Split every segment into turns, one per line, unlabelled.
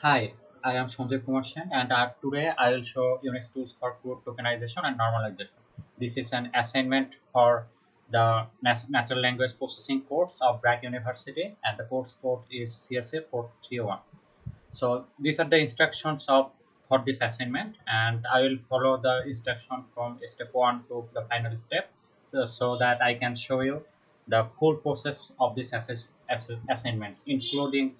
Hi, I am Sanjay Kumar Sen, and today I will show Unix tools for crude tokenization and normalization. This is an assignment for the Natural Language Processing course of BRAC University, and the course code is CSA 431. So these are the instructions of for this assignment, and I will follow the instruction from step 1 to the final step, so that I can show you the full process of this assignment, including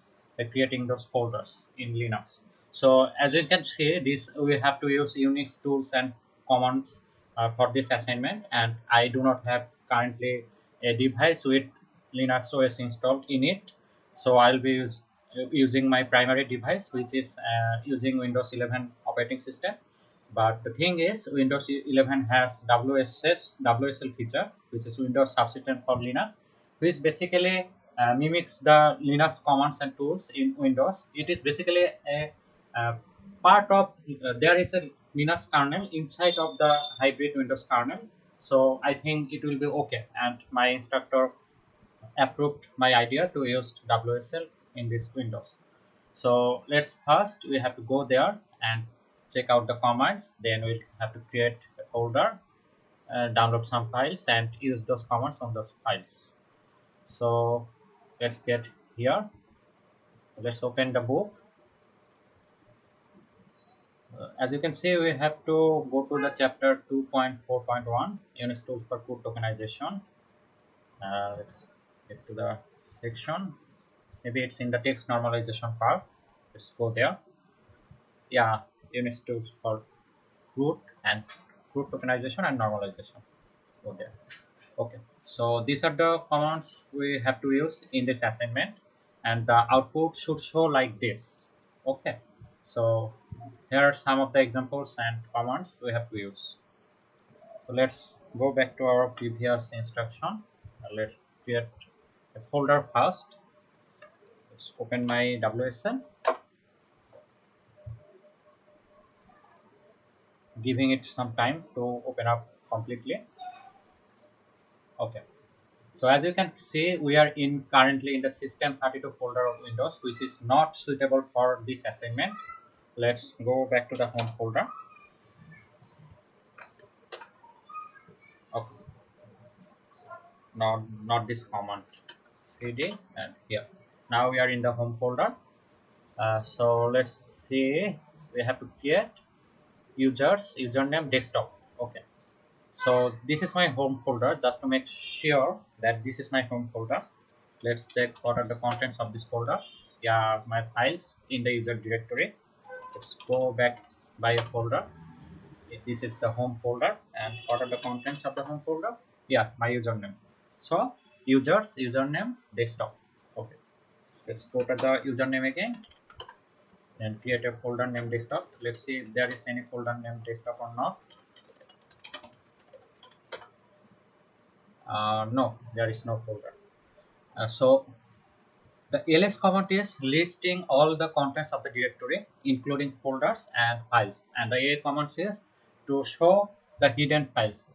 creating those folders in Linux. So as you can see, this we have to use Unix tools and commands for this assignment, and I do not have currently a device with Linux OS installed in it, so I'll be using my primary device, which is using Windows 11 operating system. But the thing is, Windows 11 has WSL feature, which is Windows substitute for Linux, which basically mimics the Linux commands and tools in Windows. It is basically a part of there is a Linux kernel inside of the hybrid Windows kernel. So I think it will be okay. And my instructor approved my idea to use WSL in this Windows. So let's first we have to go there and check out the commands. Then we'll have to create a folder, download some files, and use those commands on those files. So let's get here. Let's open the book. As you can see, we have to go to the chapter 2.4.1 Unix tools for code tokenization. Let's get to the section. Maybe it's in the text normalization part. Let's go there. Yeah, Unix tools for crude and crude tokenization and normalization. Go there. Okay, so these are the commands we have to use in this assignment, and the output should show like this. Okay, so here are some of the examples and commands we have to use. So let's go back to our previous instruction. Let's create a folder first. Let's open my WSN, giving it some time to open up completely. Okay, so as you can see, we are in currently in the system32 folder of Windows, which is not suitable for this assignment. Let's go back to the home folder. Okay, not this command, cd, and here. Now we are in the home folder. So let's see, we have to create username desktop. Okay, so this is my home folder. Just to make sure that this is my home folder, let's check what are the contents of this folder. Yeah, my files in the user directory. Let's go back by a folder. This is the home folder, and what are the contents of the home folder? Yeah, my username. So username desktop. Okay, let's go to the username again and create a folder named desktop. Let's see if there is any folder named desktop or not. No, there is no folder. So the ls command is listing all the contents of the directory, including folders and files. And the a command is to show the hidden files.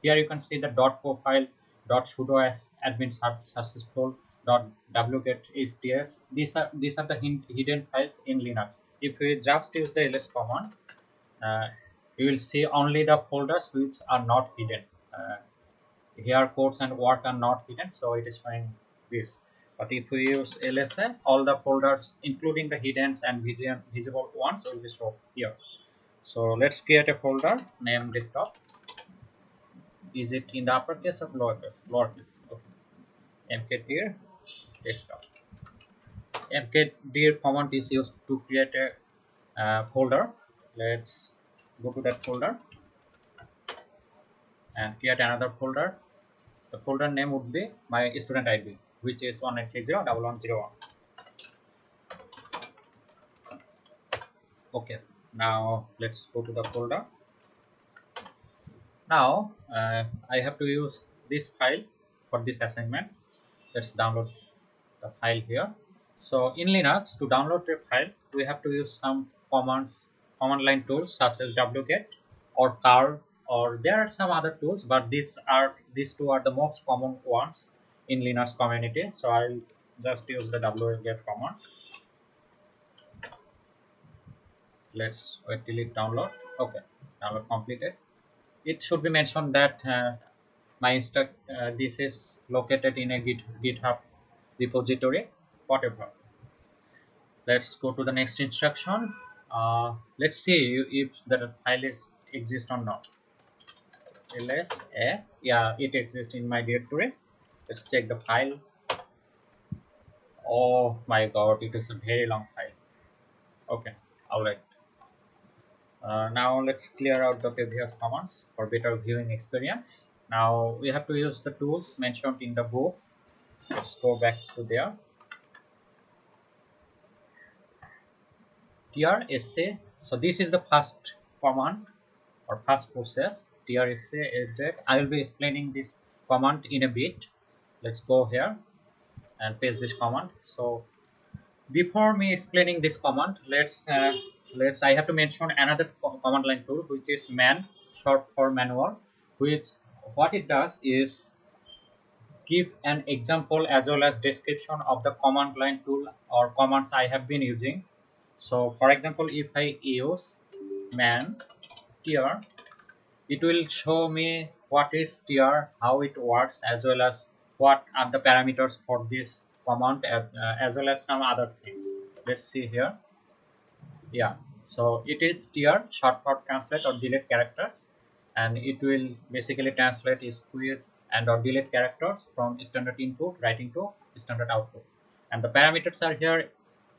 Here you can see the .profile, .sudo as admin successful, .wget HTS. These are the hidden files in Linux. If we just use the ls command, uh, you will see only the folders which are not hidden. Here codes and work are not hidden, so it is showing this. But if we use LSA, all the folders including the hidden and visible ones will be shown here. So let's create a folder named desktop. Is it in the uppercase or lowercase? Okay, mkdir desktop. Mkdir command is used to create a folder. Let's go to that folder and create another folder. The folder name would be my student ID, which is 193.0.11.0.1. Okay, now let's go to the folder. Now I have to use this file for this assignment. Let's download the file here. So in Linux, to download a file, we have to use some command line tools such as wget or car, or there are some other tools, but these two are the most common ones in Linux community. So I'll just use the wget command. Let's wait till it download. Okay, download completed. It should be mentioned that this is located in a GitHub repository, whatever. Let's go to the next instruction. Let's see if the file is exist or not. Yeah, it exists in my directory. Let's check the file. Oh my god, it is a very long file. Okay, all right. Now let's clear out the previous commands for better viewing experience. Now we have to use the tools mentioned in the book. Let's go back to there. TRSA. So this is the first command or first process. TRSA is that I will be explaining this command in a bit. Let's go here and paste this command. So before me explaining this command, let's I have to mention another command line tool, which is man, short for manual, which what it does is give an example as well as description of the command line tool or commands I have been using. So for example, if I use man tier, it will show me what is tier, how it works, as well as what are the parameters for this command, as well as some other things. Let's see here. Yeah, so it is tier, short for translate or delete characters, and it will basically translate squeeze and or delete characters from standard input writing to standard output. And the parameters are here.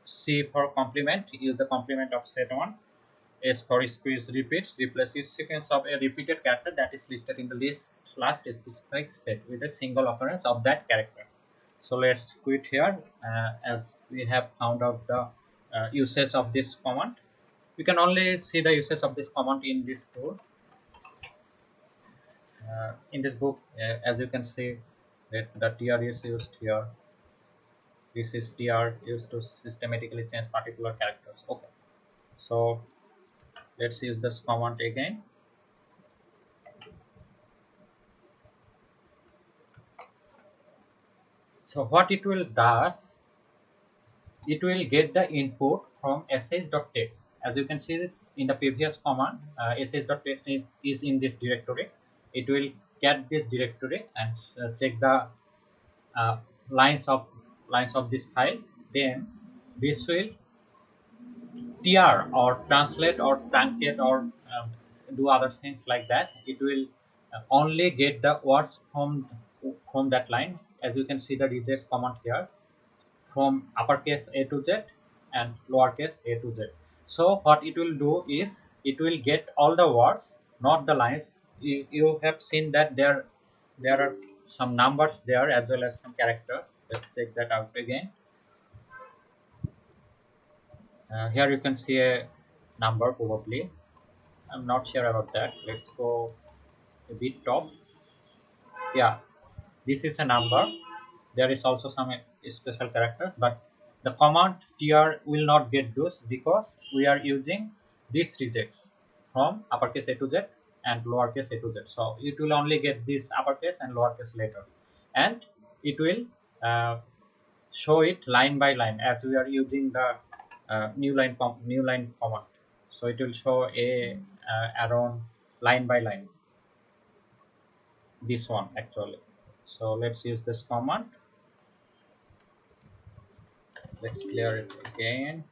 C for complement, use the complement of set 1. S for squeeze repeats, replaces sequence of a repeated character that is listed in the list last specified set with a single occurrence of that character. So let's quit here as we have found out the uses of this command. We can only see the uses of this command in this code. In this book, as you can see, that the tr is used here. This is tr used to systematically change particular characters. Okay, so let's use this command again. So what it will does, it will get the input from sh.text. As you can see in the previous command, sh.text is in this directory. It will get this directory and check the uh, lines of this file. Then this will tr or translate or truncate or do other things like that. It will only get the words from that line. As you can see the rejects command here, from uppercase A to Z and lowercase a to Z. So what it will do is it will get all the words, not the lines. You have seen that there are some numbers there as well as some characters. Let's check that out again. Here you can see a number probably. I'm not sure about that. Let's go a bit top. Yeah, this is a number. There is also some special characters, but the command tr will not get those because we are using these rejects from uppercase a to z and lowercase a to z. So it will only get this uppercase and lowercase later, and it will uh, show it line by line as we are using the new line command. So it will show a around line by line, this one actually. So let's use this command. Let's clear it again.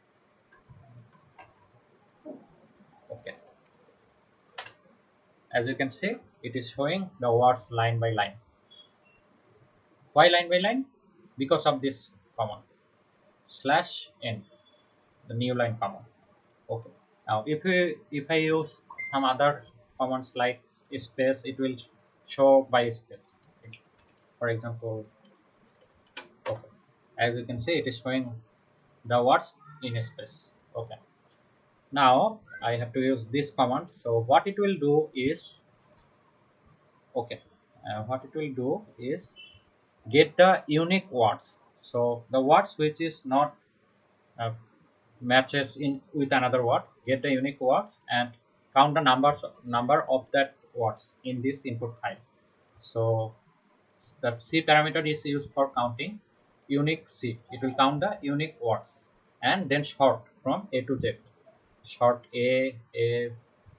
Okay, as you can see, it is showing the words line by line. Why line by line? Because of this command slash n, the new line command. Okay, now if I use some other commands like space, it will show by space. Okay. For example, okay, as you can see, it is showing the words in space. Okay, now I have to use this command. So what it will do is, okay, what it will do is get the unique words. So the words which is not uh, matches in with another word, get the unique words and count the number of that words in this input file. So the c parameter is used for counting unique c. It will count the unique words and then short from a to z. short a.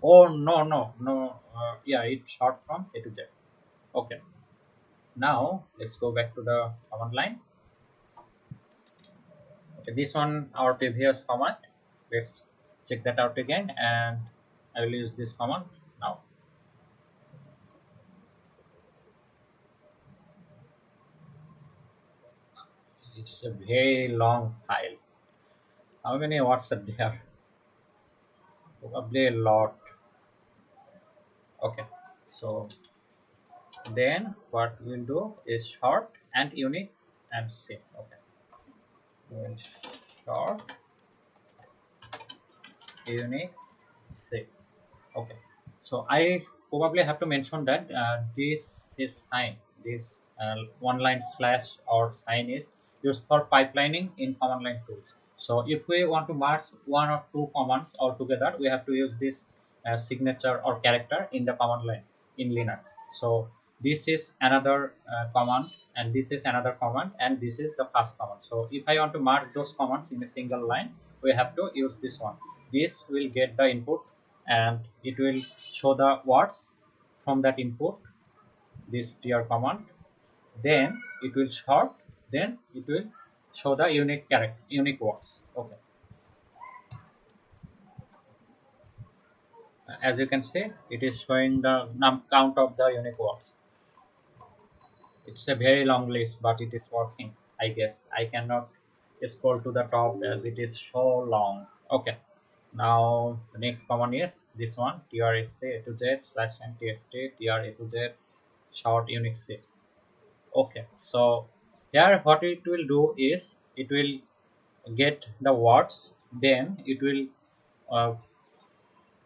Oh, no. Yeah, it's short from A to Z. Okay. Now let's go back to the command line. Okay, this one our previous command. Let's check that out again, and I will use this command now. It's a very long file. How many words are there? Probably a lot. Okay, so then what we'll do is short and unique and save. Okay, well, short, unique, save. Okay, so I probably have to mention that this is sign, this one line slash or sign is used for pipelining in command line tools. So if we want to merge one or two commands all together, we have to use this signature or character in the command line in Linux. So this is another command, and this is another command, and this is the first command. So if I want to merge those commands in a single line, we have to use this one. This will get the input, and it will show the words from that input, this tr command. Then it will sort, then it will show the unique character, unique words. Okay, as you can see, it is showing the count of the unique words. It's a very long list, but it is working. I guess I cannot scroll to the top as it is so long. Okay, now the next command is this one, trsa a to z slash ntst tr a to z short unix. Okay, so here what it will do is it will get the words, then it will uh,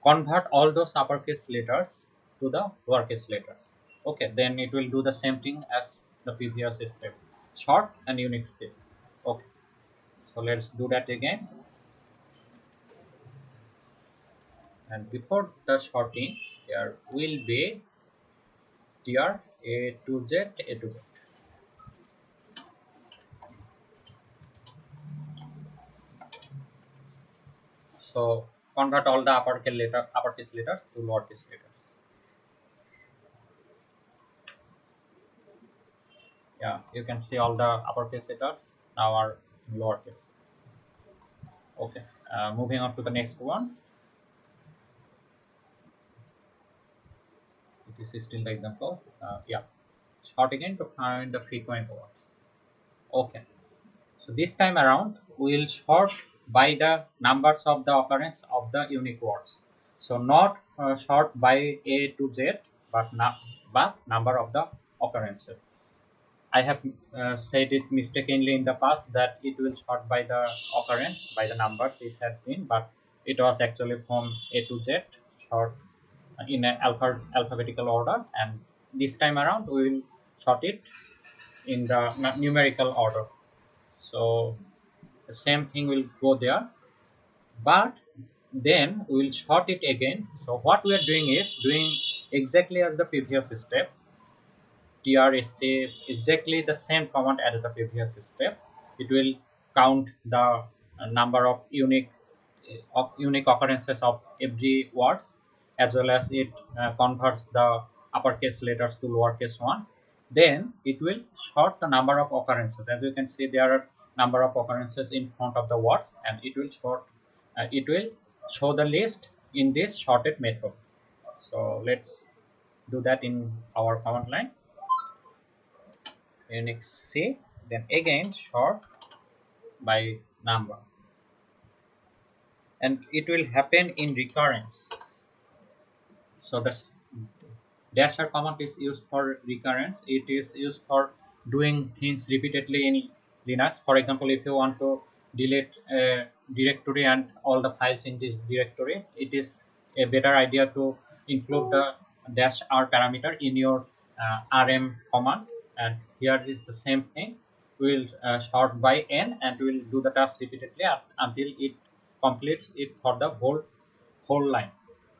convert all those uppercase letters to the lowercase letters. Okay, then it will do the same thing as the previous step, short and unix shape. Okay, so let's do that again. And before the shorting, there will be tr a to z a to z. So convert all the uppercase letters to lowercase letters. Yeah, you can see all the uppercase letters now are lowercase. Okay, moving on to the next one. This is still the example. Yeah, short again to find the frequent words. Okay, so this time around we will sort by the numbers of the occurrence of the unique words. So not sort by A to Z, but but number of the occurrences. I have said it mistakenly in the past that it will sort by the occurrence, by the numbers it had been, but it was actually from A to Z, sort in an alphabetical order, and this time around we will sort it in the numerical order. So the same thing will go there, but then we will sort it again. So what we are doing is doing exactly as the previous step. Tr is exactly the same command as the previous step. It will count the number of unique occurrences of every words, as well as it converts the uppercase letters to lowercase ones. Then it will sort the number of occurrences. As you can see, there are number of occurrences in front of the words, and it will sort. It will show the list in this sorted method. So let's do that in our command line. Unix C, then again sort by number, and it will happen in recurrence. So the dasher command is used for recurrence. It is used for doing things repeatedly in Linux. For example, if you want to delete a directory and all the files in this directory, it is a better idea to include the dash r parameter in your rm command. And here is the same thing. We'll sort by n, and we'll do the task repeatedly until it completes it for the whole line.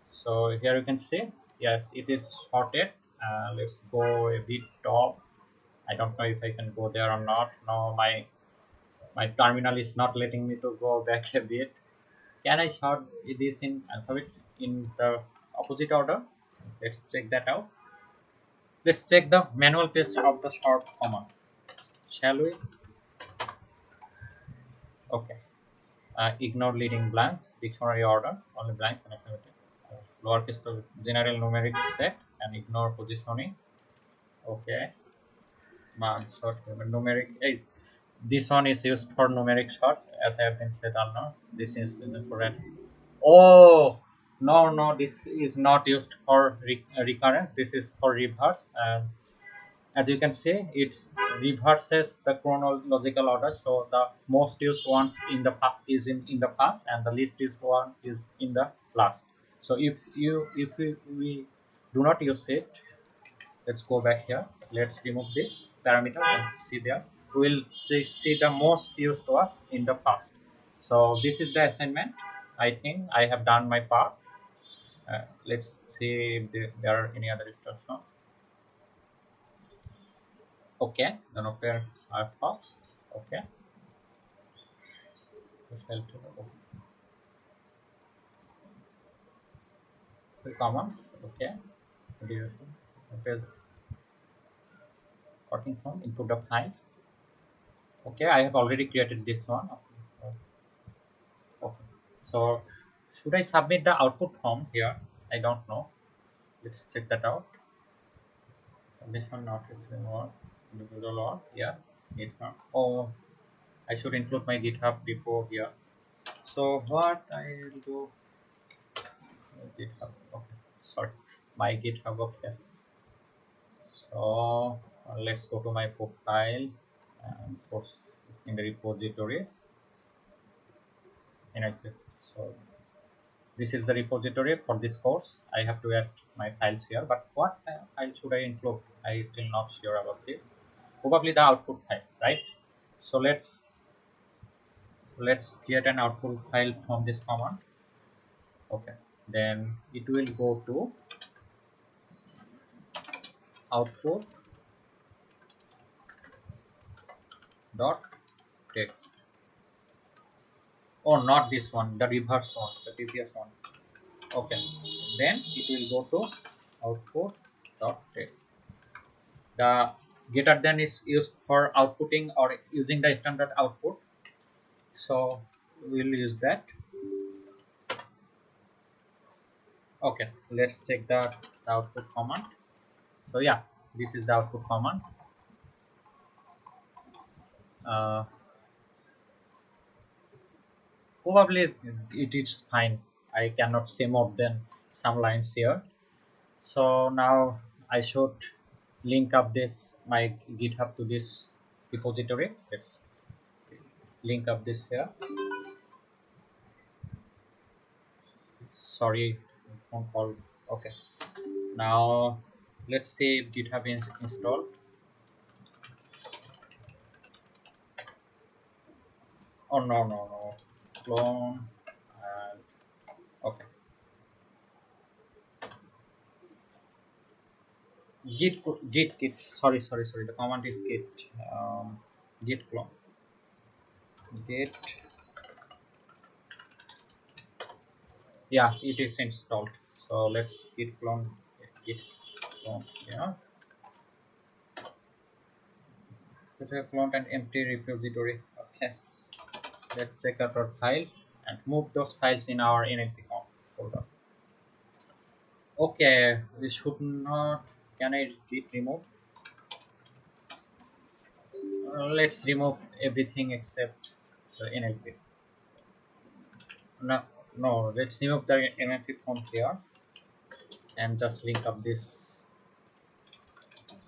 So here you can see, yes, it is sorted. Let's go a bit top. I don't know if I can go there or not. No, my terminal is not letting me to go back a bit. Can I sort this in alphabet in the opposite order? Let's check that out. Let's check the manual paste of the sort command. Shall we? Okay. Ignore leading blanks, dictionary order, only blanks and alphabetic. Lowercase to general numeric set and ignore positioning. Okay. Sort numeric. This one is used for numeric sort, as I have been said earlier. This is for that. Oh no, no, this is not used for recurrence. This is for reverse. And as you can see, it's reverses the chronological order. So the most used ones in the is in the past, and the least used one is in the last. So if we do not use it, let's go back here. Let's remove this parameter and see there. We'll see the most used was in the past. So this is the assignment. I think I have done my part. Let's see if there are any other instructions. Okay, then open Firefox. Okay, the commands. Okay, okay, starting from input the file. Okay, I have already created this one. Okay, so should I submit the output form here? I don't know. Let's check that out. This one not or individual or yeah, GitHub. Oh, I should include my GitHub repo here. So what I will do? GitHub. Okay, sorry, my GitHub. Okay. So let's go to my profile and post in the repositories. So this is the repository for this course. I have to add my files here, but what file should I include? I still not sure about this. Probably the output file, right? So let's create an output file from this command. Okay, then it will go to output dot text. Oh, not this one, the reverse one, the previous one. Okay, then it will go to output dot text. The greater than is used for outputting or using the standard output, so we'll use that. Okay, let's check the output command. So yeah, this is the output command. uh, Probably it is fine. I cannot say more than some lines here. So now I should link up this my GitHub to this repository. Let's link up this here. Sorry, phone call. Okay, now let's see if GitHub is installed. Oh no, clone. And okay, git sorry, the command is git, git clone, git. Yeah, it is installed. So let's git clone. Yeah, it a clone and empty repository. Okay, let's check out our file and move those files in our NLP folder. Okay, we should not. Can I git remove? Let's remove everything except the NLP. No, no, let's remove the NLP from here and just link up this.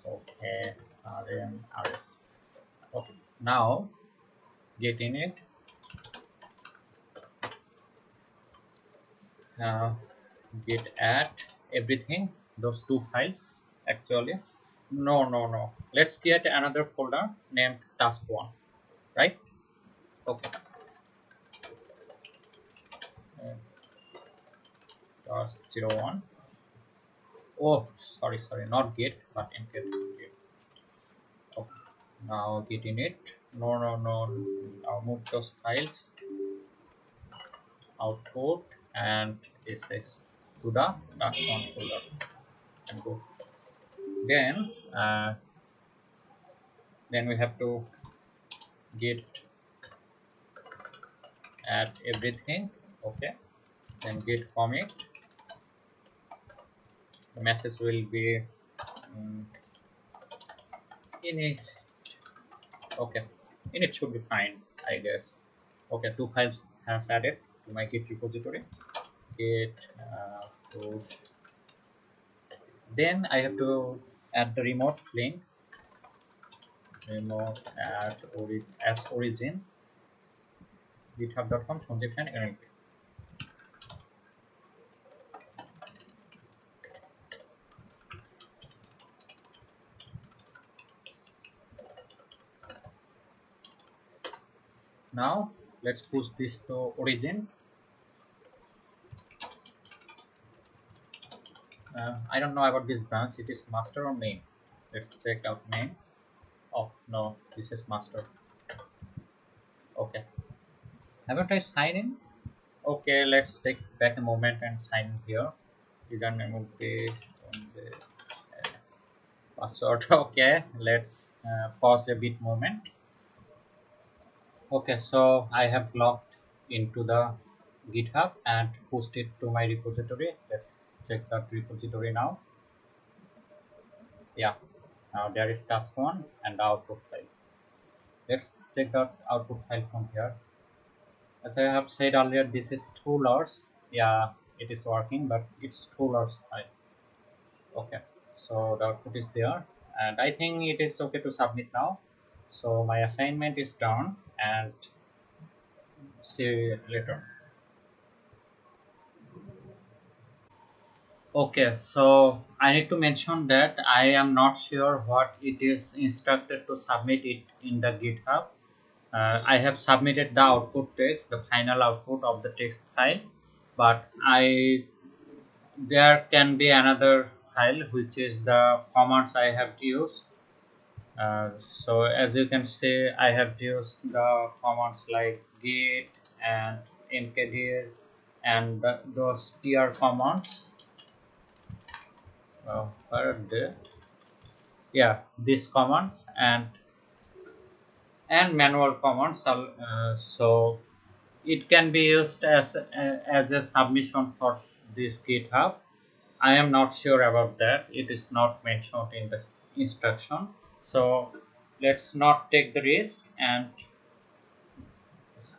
Okay, RN. Okay, now get in it. Uh, Git add everything, those two files actually. No. Let's create another folder named task1, right? Okay. Uh, task 01. Oh, sorry, not git, but mkit. Okay. Now git init. No. Now move those files output, and this is to the .conf folder and go. Then then we have to git add everything. Okay, then git commit. The message will be init. Okay, init should be fine, I guess. Okay, two files has added to my git repository. Git push. Then I have to add the remote link. Remote add as origin github.com transaction NLP. Now let's push this to origin. I don't know about this branch. It is master or main. Let's check out main. Oh no, this is master. Okay. Haven't I signed in? Okay, let's take back a moment and sign in here. Username would be on the password. Okay, let's pause a bit moment. Okay, so I have logged into the GitHub and pushed it to my repository. Let's check that repository now. Yeah, now there is task one and the output file. Let's check out output file from here. As I have said earlier, this is toolers. Yeah, it is working, but it's toolers file. Okay, so the output is there, and I think it is okay to submit now. So my assignment is done, and see you later. Okay, so I need to mention that I am not sure what it is instructed to submit it in the GitHub. I have submitted the output text, the final output of the text file, but I there can be another file which is the commands I have used. So as you can see, I have used the commands like git and mkdir and those tr commands. Where are they? Yeah, these commands and manual commands. So it can be used as a submission for this GitHub. I am not sure about that. It is not mentioned in the instruction. So let's not take the risk and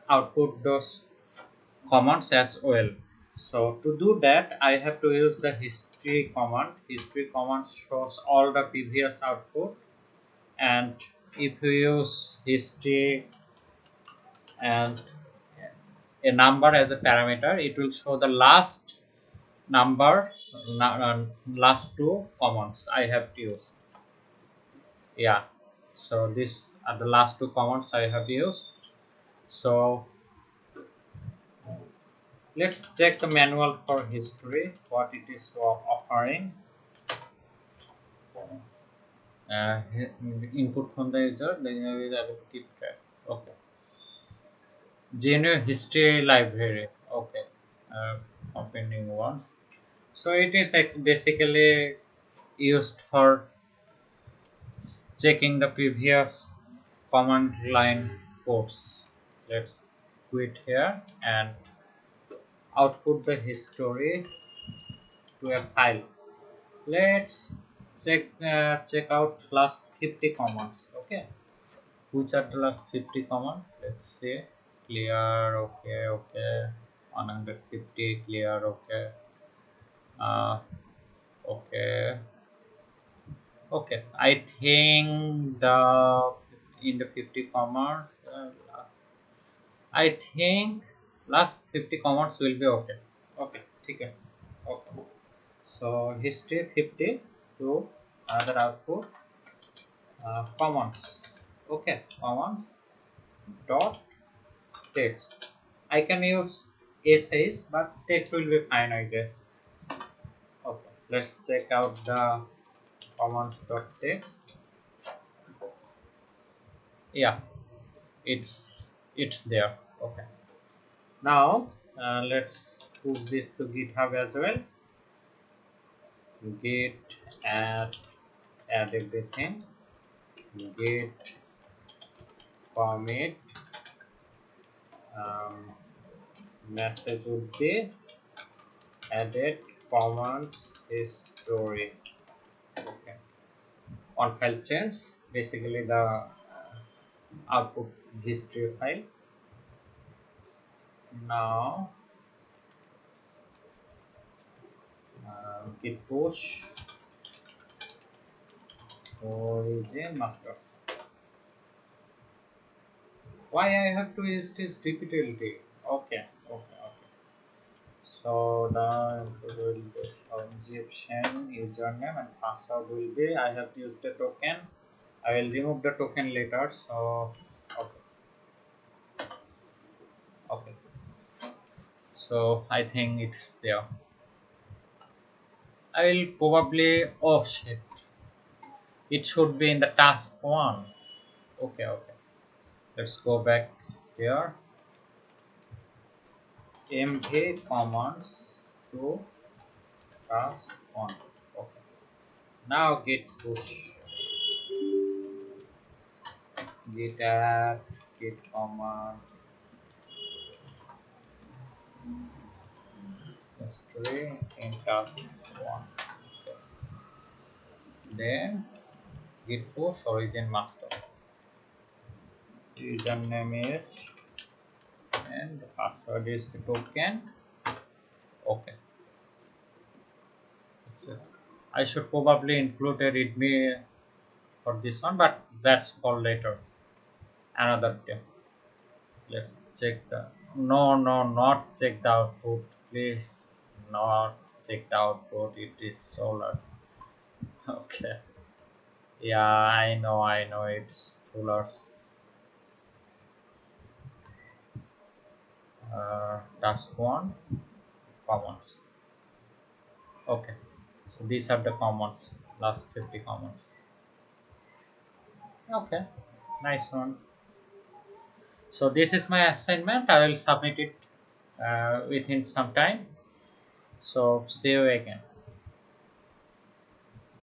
output those commands as well. So to do that, I have to use the history command. History command shows all the previous output, and if you use history and a number as a parameter, it will show the last number, last two commands I have used. Yeah, so these are the last two commands I have used. So let's check the manual for history, what it is offering. Input from the user, then you will able to keep track. Okay. GNU history library. Okay. Opening one. So it is basically used for checking the previous command line codes. Let's quit here and output the history to a file. Let's check out last 50 commands. Okay, which are the last 50 commands? Let's see. Clear. Okay. Okay. 150. Clear. Okay. uh okay. Okay, I think the in the 50 commands, I think last 50 commands will be okay. Okay, okay. Okay. So history 50 to another output commands. Okay, command dot text. I can use essays, but text will be fine, I guess. Okay, let's check out the commands dot text. Yeah, it's there. Okay. Now Let's push this to GitHub as well. Git add everything. Git commit um, message would be added commons history. Okay. On file change, basically the output history file. Now git push origin master. Why I have to use this repeatedly? Okay, okay, okay. So the Egyptian username and password will be, I have used the token. I will remove the token later. So okay, okay. So I think it's there. I will probably, oh shit, it should be in the task one. Okay, okay. Let's go back here. mv commands to task one. Okay. Now git push, git add, git command history in task one. Okay. Then git push origin master. Username is and the password is the token. Okay. That's it. I should probably include a readme for this one, but that's for later. Another day. Let's check the not check the output, please. Not check the output. It is solars. Okay. Yeah, I know it's solars. Task one commons. Okay. So these are the commons. Last 50 commons. Okay. Nice one. So this is my assignment. I will submit it within some time. So see you again.